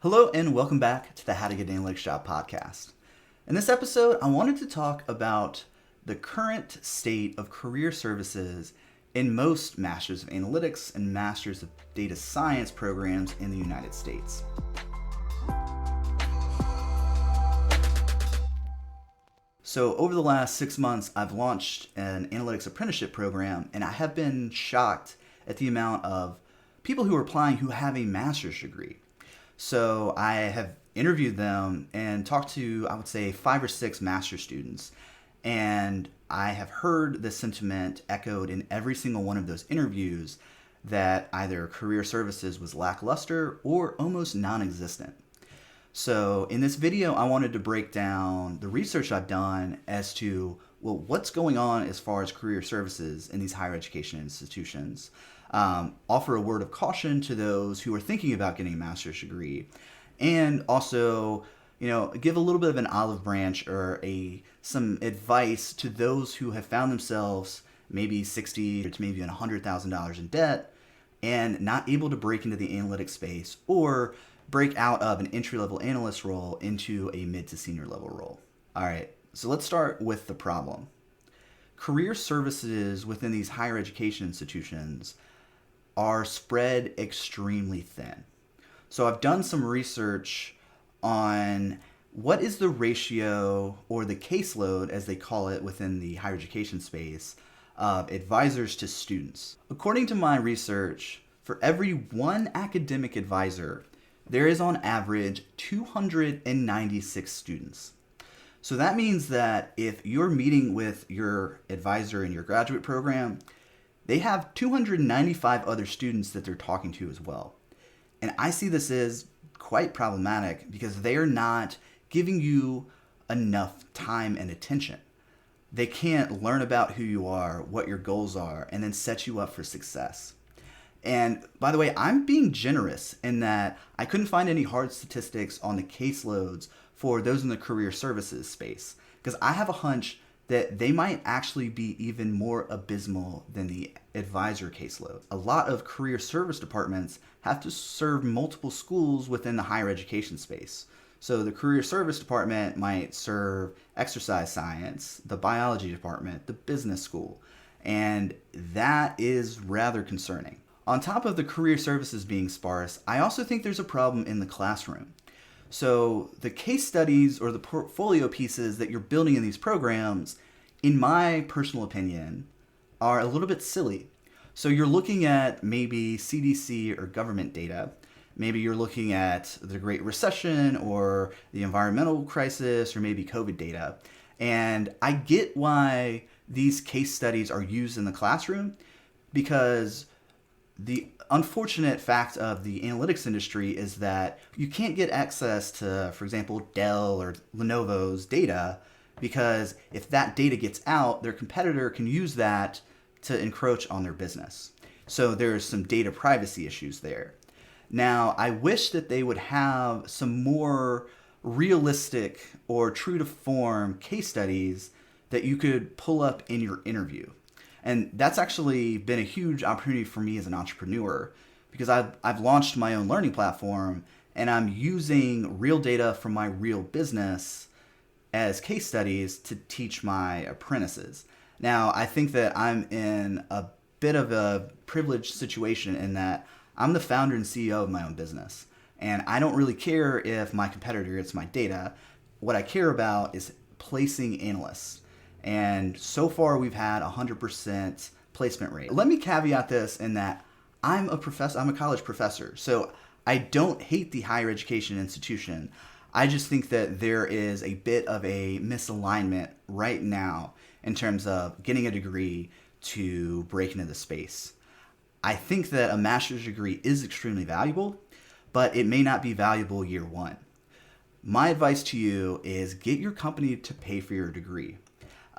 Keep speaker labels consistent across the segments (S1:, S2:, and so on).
S1: Hello and welcome back to the How to Get an Analytics Job podcast. In this episode, I wanted to talk about the current state of career services in most Masters of Analytics and Masters of Data Science programs in the United States. So over the last 6 months, I've launched an analytics apprenticeship program, and I have been shocked at the amount of people who are applying who have a master's degree. So I have interviewed them and talked to, I would say, 5 or 6 master's students. And I have heard the sentiment echoed in every single one of those interviews that either career services was lackluster or almost non-existent. So in this video, I wanted to break down the research I've done as to, what's going on as far as career services in these higher education institutions. Offer a word of caution to those who are thinking about getting a master's degree, and also, give a little bit of an olive branch or some advice to those who have found themselves maybe $60,000 to maybe even $100,000 in debt and not able to break into the analytics space or break out of an entry-level analyst role into a mid to senior level role. All right, so let's start with the problem. Career services within these higher education institutions are spread extremely thin. So I've done some research on what is the ratio or the caseload, as they call it within the higher education space, of advisors to students. According to my research, for every one academic advisor, there is on average 296 students. So that means that if you're meeting with your advisor in your graduate program, they have 295 other students that they're talking to as well. And I see this as quite problematic because they are not giving you enough time and attention. They can't learn about who you are, what your goals are, and then set you up for success. And by the way, I'm being generous in that I couldn't find any hard statistics on the caseloads for those in the career services space, because I have a hunch that they might actually be even more abysmal than the advisor caseload. A lot of career service departments have to serve multiple schools within the higher education space. So the career service department might serve exercise science, the biology department, the business school, and that is rather concerning. On top of the career services being sparse, I also think there's a problem in the classroom. So the case studies or the portfolio pieces that you're building in these programs, in my personal opinion, are a little bit silly. So you're looking at maybe CDC or government data. Maybe you're looking at the Great Recession or the environmental crisis or maybe COVID data. And I get why these case studies are used in the classroom, because the unfortunate fact of the analytics industry is that you can't get access to, for example, Dell or Lenovo's data, because if that data gets out, their competitor can use that to encroach on their business. So there's some data privacy issues there. Now, I wish that they would have some more realistic or true to form case studies that you could pull up in your interview. And that's actually been a huge opportunity for me as an entrepreneur, because I've launched my own learning platform and I'm using real data from my real business as case studies to teach my apprentices. Now, I think that I'm in a bit of a privileged situation in that I'm the founder and CEO of my own business. And I don't really care if my competitor gets my data. What I care about is placing analysts. And so far, we've had 100% placement rate. Let me caveat this in that I'm a college professor, so I don't hate the higher education institution. I just think that there is a bit of a misalignment right now in terms of getting a degree to break into the space. I think that a master's degree is extremely valuable, but it may not be valuable year one. My advice to you is get your company to pay for your degree.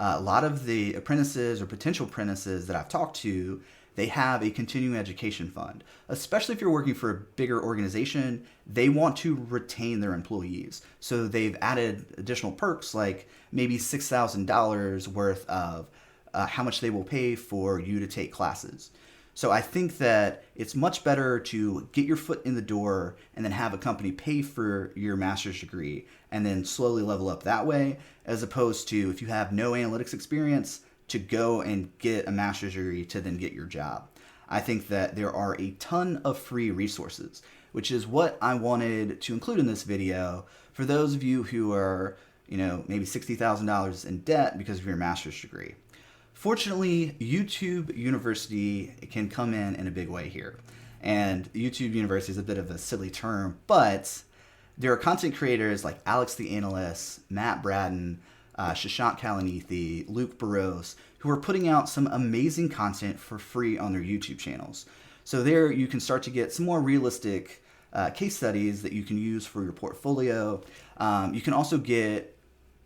S1: A lot of the apprentices or potential apprentices that I've talked to, they have a continuing education fund. Especially if you're working for a bigger organization, they want to retain their employees. So they've added additional perks like maybe $6,000 worth of how much they will pay for you to take classes. So I think that it's much better to get your foot in the door and then have a company pay for your master's degree and then slowly level up that way, as opposed to, if you have no analytics experience, to go and get a master's degree to then get your job. I think that there are a ton of free resources, which is what I wanted to include in this video for those of you who are, maybe $60,000 in debt because of your master's degree. Fortunately, YouTube University can come in a big way here. And YouTube University is a bit of a silly term, but there are content creators like Alex the Analyst, Matt Braddon, Shashank Kalanithi, Luke Burrows, who are putting out some amazing content for free on their YouTube channels. So there you can start to get some more realistic case studies that you can use for your portfolio. You can also get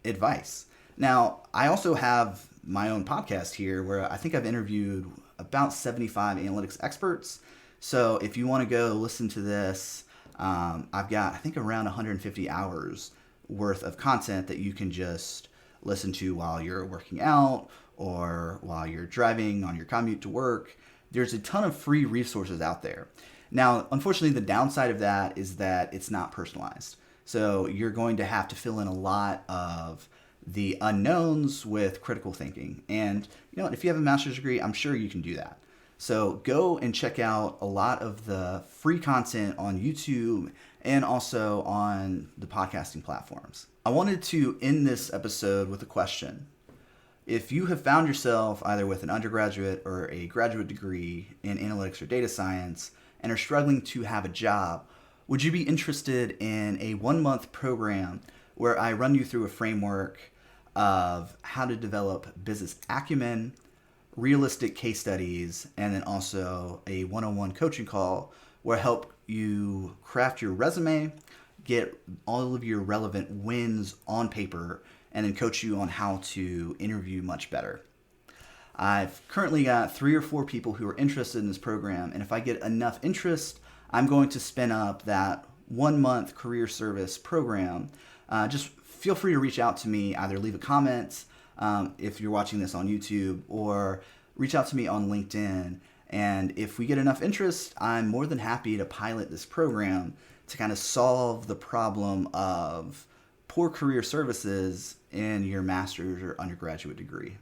S1: advice. Now, I also have my own podcast here where I think I've interviewed about 75 analytics experts. So if you want to go listen to this, I've got, I think, around 150 hours worth of content that you can just listen to while you're working out or while you're driving on your commute to work. There's a ton of free resources out there. Now, unfortunately, the downside of that is that it's not personalized. So you're going to have to fill in a lot of the unknowns with critical thinking. And if you have a master's degree, I'm sure you can do that. So go and check out a lot of the free content on YouTube and also on the podcasting platforms. I wanted to end this episode with a question. If you have found yourself either with an undergraduate or a graduate degree in analytics or data science and are struggling to have a job, would you be interested in a 1-month program where I run you through a framework of how to develop business acumen, realistic case studies, and then also a one-on-one coaching call where I help you craft your resume, get all of your relevant wins on paper, and then coach you on how to interview much better. I've currently got 3 or 4 people who are interested in this program, and if I get enough interest, I'm going to spin up that 1-month career service program. Just feel free to reach out to me, either leave a comment if you're watching this on YouTube, or reach out to me on LinkedIn. And if we get enough interest, I'm more than happy to pilot this program to kind of solve the problem of poor career services in your master's or undergraduate degree.